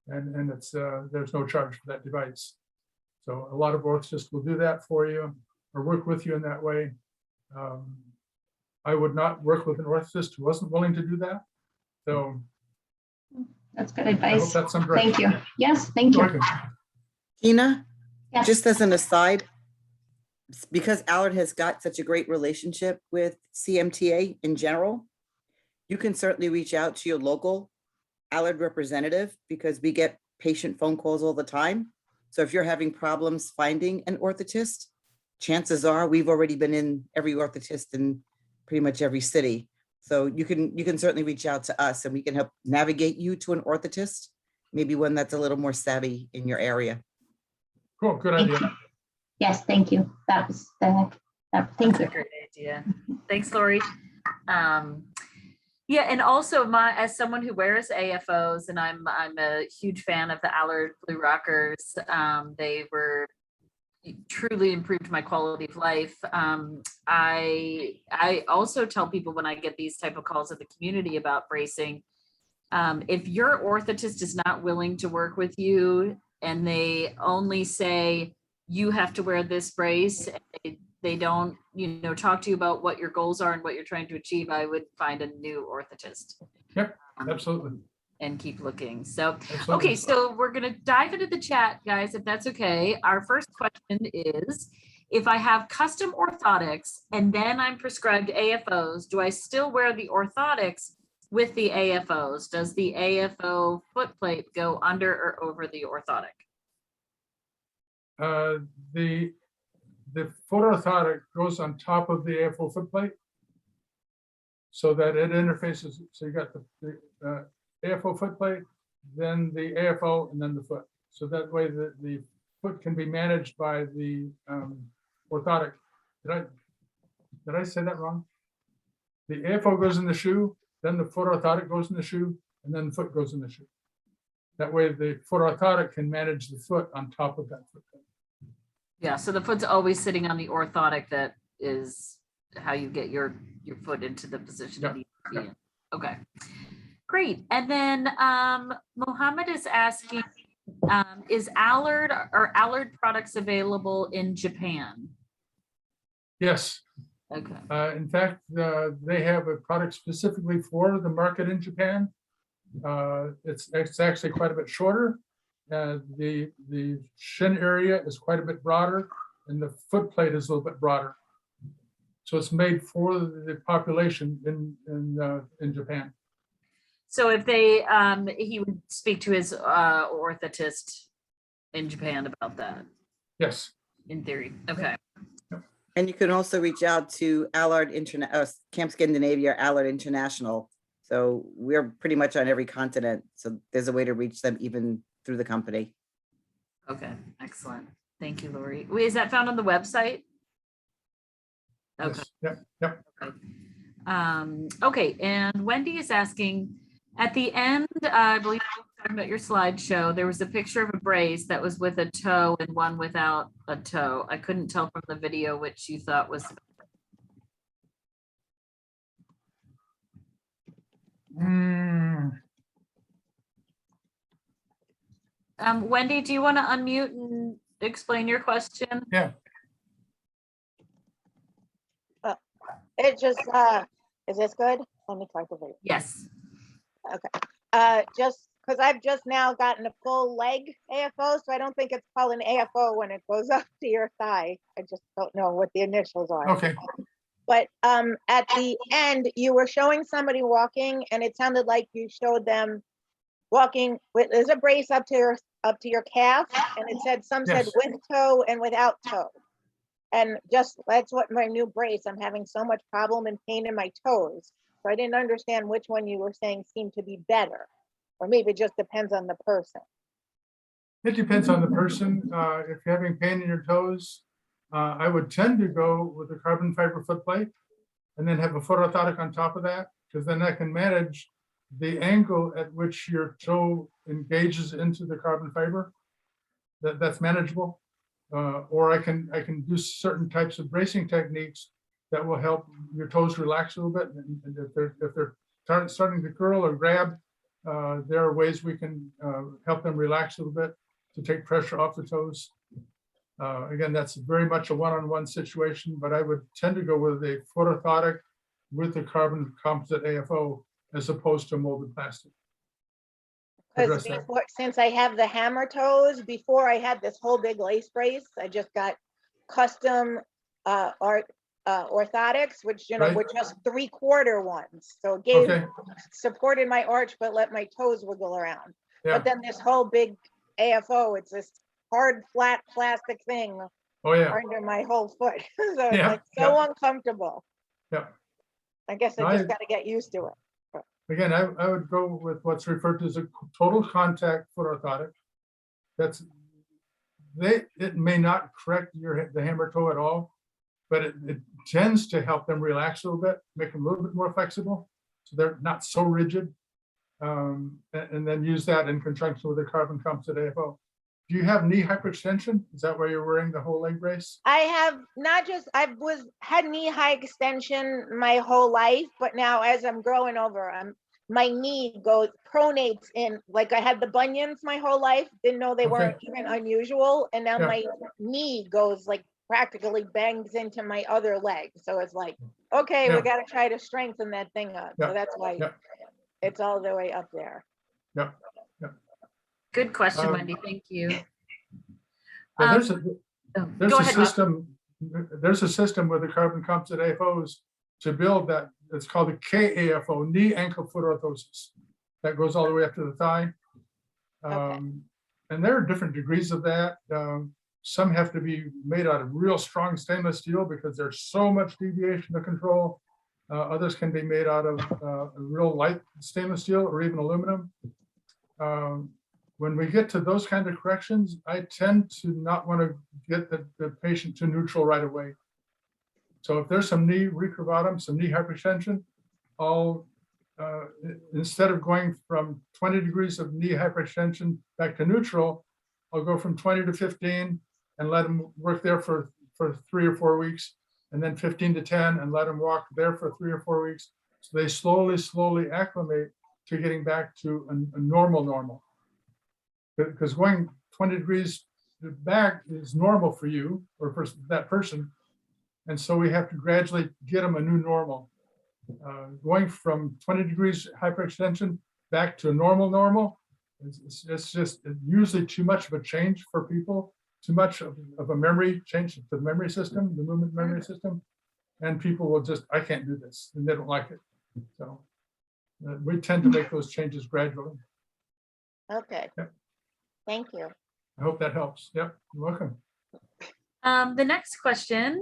C: and it's there's no charge for that device. So a lot of orthotists will do that for you or work with you in that way. I would not work with an orthotist who wasn't willing to do that. So
B: that's good advice.
C: That's
B: thank you. Yes, thank you.
D: Tina,
B: yes.
D: Just as an aside, because Allard has got such a great relationship with CMTA in general, you can certainly reach out to your local Allard representative because we get patient phone calls all the time. So if you're having problems finding an orthotist, chances are we've already been in every orthotist in pretty much every city. So you can certainly reach out to us and we can help navigate you to an orthotist, maybe one that's a little more savvy in your area.
C: Cool, good idea.
B: Yes, thank you. That was thank
A: That's
B: you.
A: a great idea. Thanks, Lori. Yeah, and also as someone who wears AFOs, and I'm a huge fan of the Allard Blue Rockers. They were truly improved my quality of life. I also tell people when I get these type of calls in the community about bracing, if your orthotist is not willing to work with you and they only say you have to wear this brace, they don't talk to you about what your goals are and what you're trying to achieve, I would find a new orthotist.
C: Yep, absolutely.
A: And keep looking. So,
C: Absolutely.
A: Okay, so we're going to dive into the chat, guys, if that's okay. Our first question is, if I have custom orthotics and then I'm prescribed AFOs, do I still wear the orthotics with the AFOs? Does the AFO foot plate go under or over the orthotic?
C: the foot orthotic goes on top of the AFO foot plate so that it interfaces. So you got the AFO foot plate, then the AFO, and then the foot. So that way the foot can be managed by the orthotic. Did I say that wrong? The AFO goes in the shoe, then the foot orthotic goes in the shoe, and then the foot goes in the shoe. That way the foot orthotic can manage the foot on top of that foot plate.
A: Yeah, so the foot's always sitting on the orthotic. That is how you get your foot into the position it needs to be in. Okay, great. And then Mohammed is asking, is Allard or Allard products available in Japan?
C: Yes.
A: Okay.
C: In fact, they have a product specifically for the market in Japan. It's actually quite a bit shorter. The shin area is quite a bit broader, and the foot plate is a little bit broader. So it's made for the population in Japan.
A: So if he would speak to his orthotist in Japan about that.
C: Yes.
A: In theory. Okay.
D: And you can also reach out to Allard Camp Scandinavia or Allard International. So we're pretty much on every continent. So there's a way to reach them even through the company.
A: Okay, excellent. Thank you, Lori. Wait, is that found on the website? Okay.
C: Yes. Yep.
A: Okay, and Wendy is asking, at the end, I believe you were talking about your slideshow, there was a picture of a brace that was with a toe and one without a toe. I couldn't tell from the video which you thought was. Wendy, do you want to unmute and explain your question?
C: Yeah.
E: It just, is this good? Let me try to read.
A: Yes.
E: Okay. Just because I've just now gotten a full leg AFO, so I don't think it's called an AFO when it goes up to your thigh. I just don't know what the initials are.
C: Okay.
E: But at the end, you were showing somebody walking, and it sounded like you showed them walking with, there's a brace up to your calf, and it said, some said
C: Yes.
E: with toe and without toe. And just, that's what my new brace, I'm having so much problem and pain in my toes. So I didn't understand which one you were saying seemed to be better, or maybe it just depends on the person.
C: It depends on the person. If you're having pain in your toes, I would tend to go with a carbon fiber foot plate and then have a foot orthotic on top of that, because then I can manage the angle at which your toe engages into the carbon fiber. That's manageable. Or I can do certain types of bracing techniques that will help your toes relax a little bit. And if they're starting to curl or grab, there are ways we can help them relax a little bit to take pressure off the toes. Again, that's very much a one-on-one situation, but I would tend to go with a foot orthotic with a carbon composite AFO as opposed to molded plastic.
E: Because since I have the hammer toes, before I had this whole big lace brace, I just got custom orthotics, which, you know,
C: Right.
E: were just 3/4 ones. So it gave,
C: Okay.
E: supported my arch, but let my toes wiggle around.
C: Yeah.
E: But then this whole big AFO, it's this hard, flat plastic thing
C: Oh, yeah.
E: under my whole foot. So it's
C: Yeah,
E: like so uncomfortable.
C: Yeah.
E: I guess I just got to get used to it.
C: Again, I would go with what's referred to as a total contact foot orthotic. It may not correct the hammer toe at all, but it tends to help them relax a little bit, make them a little bit more flexible, so they're not so rigid. And then use that in conjunction with a carbon composite AFO. Do you have knee hyperextension? Is that why you're wearing the whole leg brace?
E: I have not just, had knee high extension my whole life, but now as I'm growing over, my knee pronates in, like I had the bunions my whole life, didn't know they weren't even unusual. And now my knee goes like practically bangs into my other leg. So it's like, okay, we got to try to strengthen that thing up. So that's why it's all the way up there.
C: Yeah.
A: Good question, Wendy. Thank you.
C: There's
A: Go
C: a
A: ahead,
C: system. There's a system with the carbon composite AFOs to build that. It's called a KAFO, knee ankle foot orthosis, that goes all the way up to the thigh. And there are different degrees of that. Some have to be made out of real strong stainless steel because there's so much deviation to control. Others can be made out of real light stainless steel or even aluminum. When we get to those kind of corrections, I tend to not want to get the patient to neutral right away. So if there's some knee recurvatum, some knee hyperextension, I'll, instead of going from 20 degrees of knee hyperextension back to neutral, I'll go from 20 to 15 and let them work there for 3 or 4 weeks, and then 15 to 10 and let them walk there for 3 or 4 weeks. So they slowly acclimate to getting back to a normal. Because going 20 degrees back is normal for you or for that person. And so we have to gradually get them a new normal. Going from 20 degrees hyperextension back to a normal, it's just usually too much of a change for people, too much of a memory change to the memory system, the movement memory system. And people will just, I can't do this, and they don't like it. So we tend to make those changes gradually.
E: Okay.
C: Yep.
E: Thank you.
C: I hope that helps. Yep, you're welcome.
A: The next question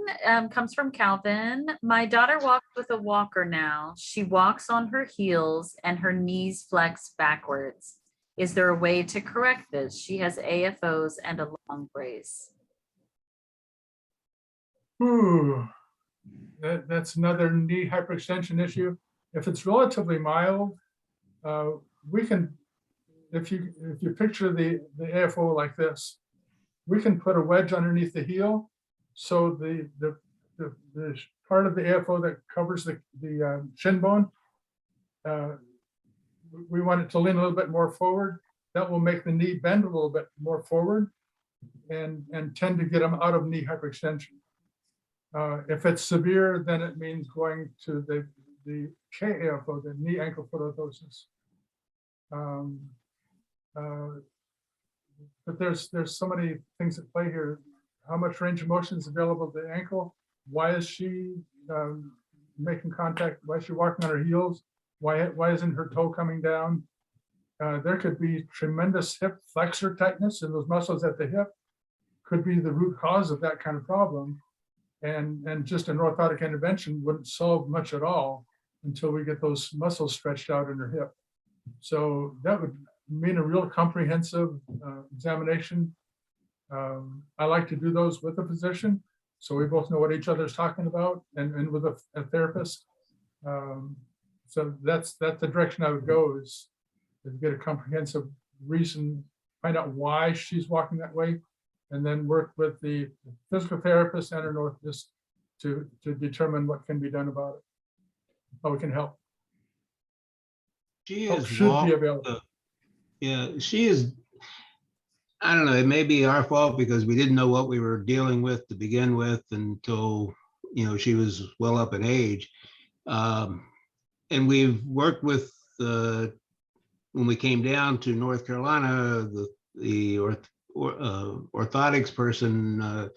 A: comes from Calvin. My daughter walks with a walker now. She walks on her heels and her knees flex backwards. Is there a way to correct this? She has AFOs and a long brace.
C: Ooh, that's another knee hyperextension issue. If it's relatively mild, we can, if you picture the AFO like this, we can put a wedge underneath the heel. So the part of the AFO that covers the shin bone, we want it to lean a little bit more forward. That will make the knee bend a little bit more forward and tend to get them out of knee hyperextension. If it's severe, then it means going to the KAFO, the knee ankle foot orthosis. But there's so many things at play here. How much range of motion is available to the ankle? Why is she making contact? Why is she walking on her heels? Why isn't her toe coming down? There could be tremendous hip flexor tightness in those muscles at the hip. Could be the root cause of that kind of problem. And just an orthotic intervention wouldn't solve much at all until we get those muscles stretched out in her hip. So that would mean a real comprehensive examination. I like to do those with a physician, so we both know what each other's talking about, and with a therapist. So that's the direction I would go, is get a comprehensive reason, find out why she's walking that way, and then work with the physical therapist and an orthotist to determine what can be done about it, how we can help.
F: She
C: Help
F: is
C: should be available.
F: Yeah, she is. I don't know. It may be our fault because we didn't know what we were dealing with to begin with until, she was well up in age. And we've worked with, when we came down to North Carolina, the orthotics person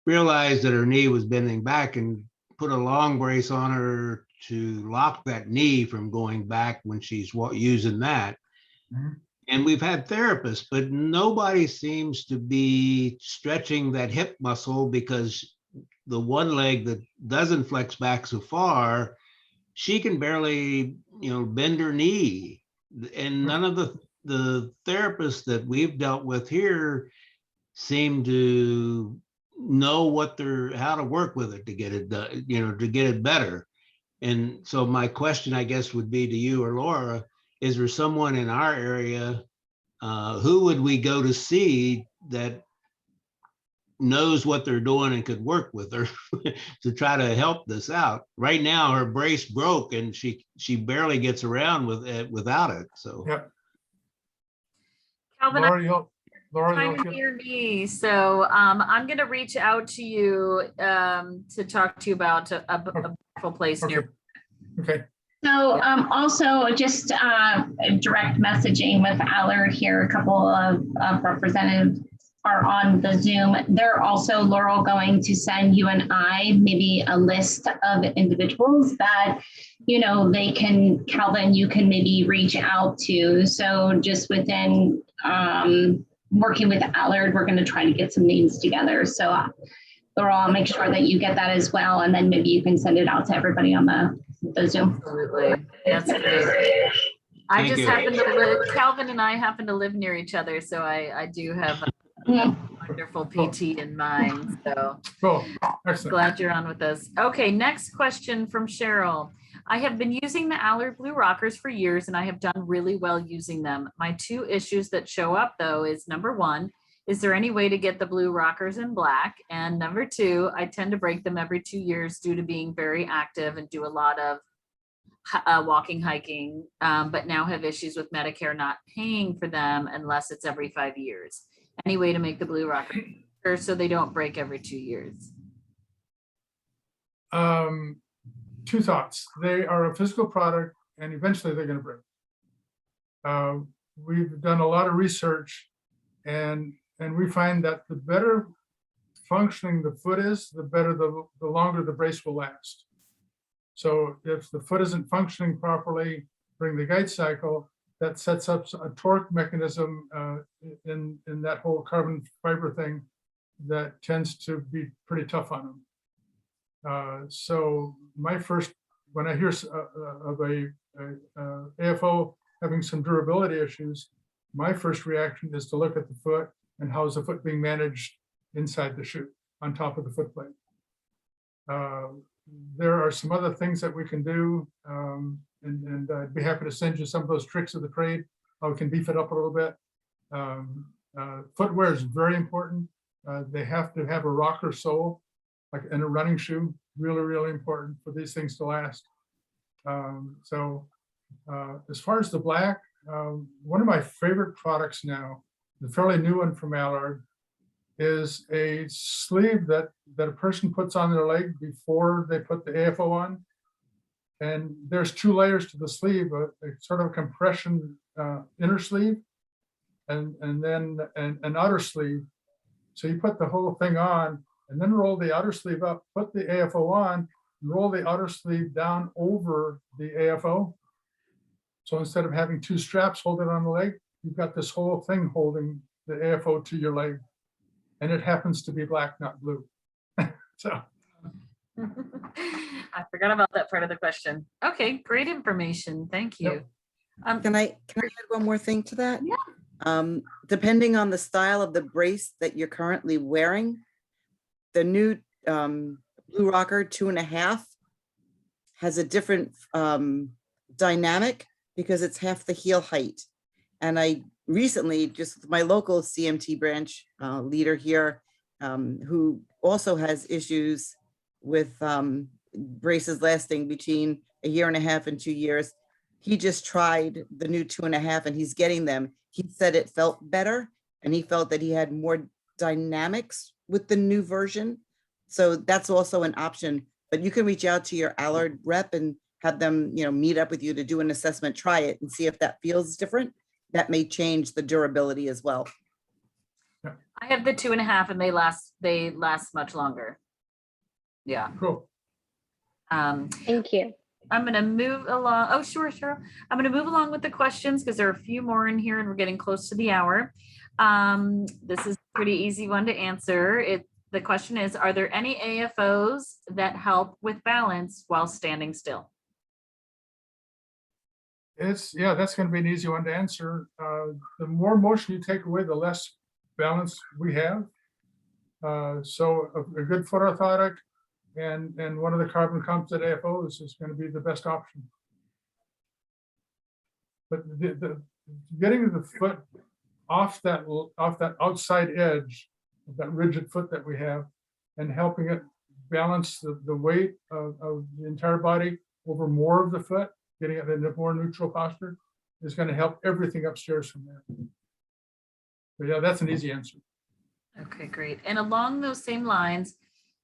F: realized that her knee was bending back and put a long brace on her to lock that knee from going back when she's using that. Mm-hmm. And we've had therapists, but nobody seems to be stretching that hip muscle, because the one leg that doesn't flex back so far, she can barely, bend her knee. And none of the therapists that we've dealt with here seem to know how to work with it to get it done, to get it better. And so my question, I guess, would be to you or Laura, is there someone in our area, who would we go to see that knows what they're doing and could work with her to try to help this out? Right now, her brace broke and she barely gets around with it without it. So,
C: yeah.
A: Calvin,
C: Laura,
A: time to your knee. So I'm going to reach out to you to talk to you about a beautiful place near.
C: Okay.
B: So also just direct messaging with Allard here. A couple of representatives are on the Zoom. They're also, Laurel, going to send you and I maybe a list of individuals that, they can, Calvin, you can maybe reach out to. So just within working with Allard, we're going to try to get some names together. So Laurel, I'll make sure that you get that as well. And then maybe you can send it out to everybody on the Zoom.
A: Absolutely. That's great. I
F: Thank
A: just
F: you.
A: happen to live, Calvin and I happen to live near each other. So I do have a wonderful PT in mind. So
C: Cool, excellent.
A: glad you're on with us. Okay, next question from Cheryl. I have been using the Allard Blue Rockers for years and I have done really well using them. My two issues that show up though is number one, is there any way to get the blue rockers in black? And number two, I tend to break them every 2 years due to being very active and do a lot of walking, hiking, but now have issues with Medicare not paying for them unless it's every 5 years. Any way to make the blue rockers so they don't break every 2 years?
C: Two thoughts. They are a physical product and eventually they're going to break. We've done a lot of research and we find that the better functioning the foot is, the better the longer the brace will last. So if the foot isn't functioning properly during the gait cycle, that sets up a torque mechanism in that whole carbon fiber thing that tends to be pretty tough on them. So my first, when I hear of a AFO having some durability issues, my first reaction is to look at the foot and how is the foot being managed inside the shoe on top of the foot plate. There are some other things that we can do, and I'd be happy to send you some of those tricks of the trade, how we can beef it up a little bit. Footwear is very important. They have to have a rocker sole, like in a running shoe, really, really important for these things to last. As far as the black, one of my favorite products now, the fairly new one from Allard, is a sleeve that a person puts on their leg before they put the AFO on. And there's 2 layers to the sleeve, a sort of a compression inner sleeve and then an outer sleeve. So you put the whole thing on and then roll the outer sleeve up, put the AFO on, roll the outer sleeve down over the AFO. So instead of having 2 straps hold it on the leg, you've got this whole thing holding the AFO to your leg. And it happens to be black, not blue. So.
A: I forgot about that part of the question. Okay, great information. Thank you.
C: Yep.
D: Can I add one more thing to that?
A: Yeah.
D: Depending on the style of the brace that you're currently wearing, the new Blue Rocker 2.5 has a different dynamic because it's half the heel height. And I recently, just my local CMT branch leader here, who also has issues with braces lasting between 1.5 years and 2 years, he just tried the new 2.5 and he's getting them. He said it felt better and he felt that he had more dynamics with the new version. So that's also an option, but you can reach out to your Allard rep and have them, meet up with you to do an assessment, try it and see if that feels different. That may change the durability as well.
A: I have the 2.5 and they last much longer. Yeah.
C: Cool.
E: Thank you.
A: I'm going to move along. Oh, sure. I'm going to move along with the questions because there are a few more in here and we're getting close to the hour. This is a pretty easy one to answer. The question is, are there any AFOs that help with balance while standing still?
C: That's going to be an easy one to answer. The more motion you take away, the less balance we have. So a good foot orthotic and one of the carbon composite AFOs is going to be the best option. But the getting the foot off that outside edge of that rigid foot that we have and helping it balance the weight of the entire body over more of the foot, getting it in a more neutral posture, is going to help everything upstairs from there. But yeah, that's an easy answer.
A: Okay, great. And along those same lines,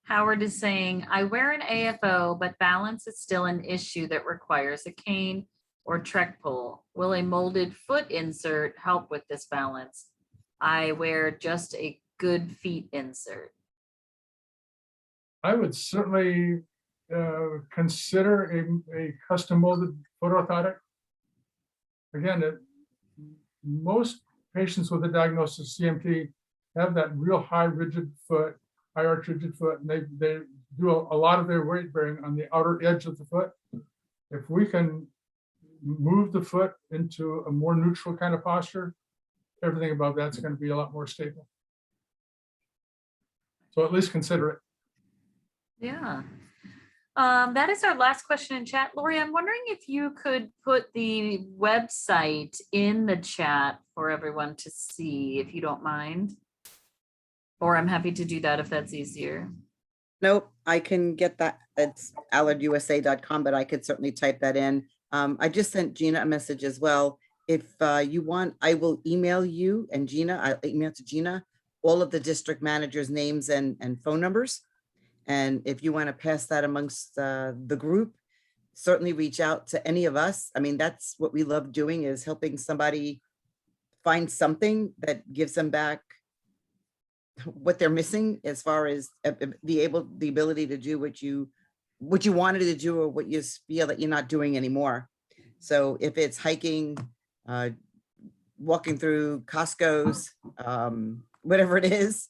A: Howard is saying, I wear an AFO, but balance is still an issue that requires a cane or trek pole. Will a molded foot insert help with this balance? I wear just a good feet insert.
C: I would certainly consider a custom molded foot orthotic. Again, most patients with a diagnosis of CMT have that real high rigid foot, high arch rigid foot, and they do a lot of their weight bearing on the outer edge of the foot. If we can move the foot into a more neutral kind of posture, everything above that's going to be a lot more stable. So at least consider it.
A: Yeah. That is our last question in chat. Lori, I'm wondering if you could put the website in the chat for everyone to see, if you don't mind. Or I'm happy to do that if that's easier.
D: Nope, I can get that. It's allardusa.com, but I could certainly type that in. I just sent Gina a message as well. If you want, I will email you and Gina, I'll email to Gina all of the district managers' names and phone numbers. And if you want to pass that amongst the group, certainly reach out to any of us. I mean, that's what we love doing, is helping somebody find something that gives them back what they're missing as far as the ability to do what you wanted to do, or what you feel that you're not doing anymore. So if it's hiking, walking through Costco's, whatever it is,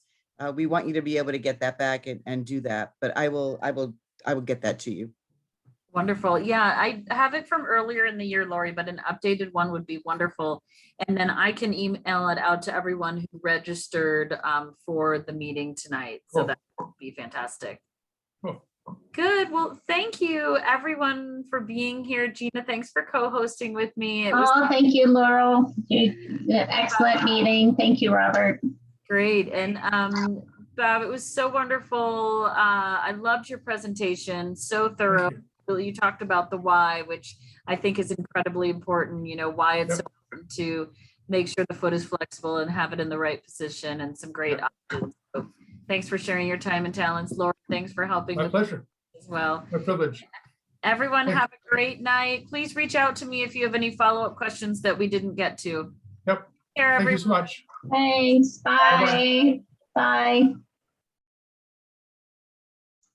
D: we want you to be able to get that back and do that. But I will get that to you.
A: Wonderful. Yeah, I have it from earlier in the year, Lori, but an updated one would be wonderful. And then I can email it out to everyone who registered for the meeting tonight. So
C: Cool.
A: that would be fantastic.
C: Cool.
A: Good. Well, thank you everyone for being here. Gina, thanks for co-hosting with me. It was
B: Thank you, Laurel. Excellent meeting. Thank you, Robert.
A: great. And Bob, it was so wonderful. I loved your presentation. So thorough. You talked about the why, which I think is incredibly important, you know, why it's so important to make sure the foot is flexible and have it in the right position, and some great options. So thanks for sharing your time and talents. Laura, thanks for helping
C: My
A: with
C: pleasure.
A: as well.
C: My privilege.
A: Everyone
C: Thanks.
A: have a great night. Please reach out to me if you have any follow-up questions that we didn't get to.
C: Yep.
A: Take care,
C: Thank you
A: everyone.
C: so much.
B: Thanks. Bye. Bye.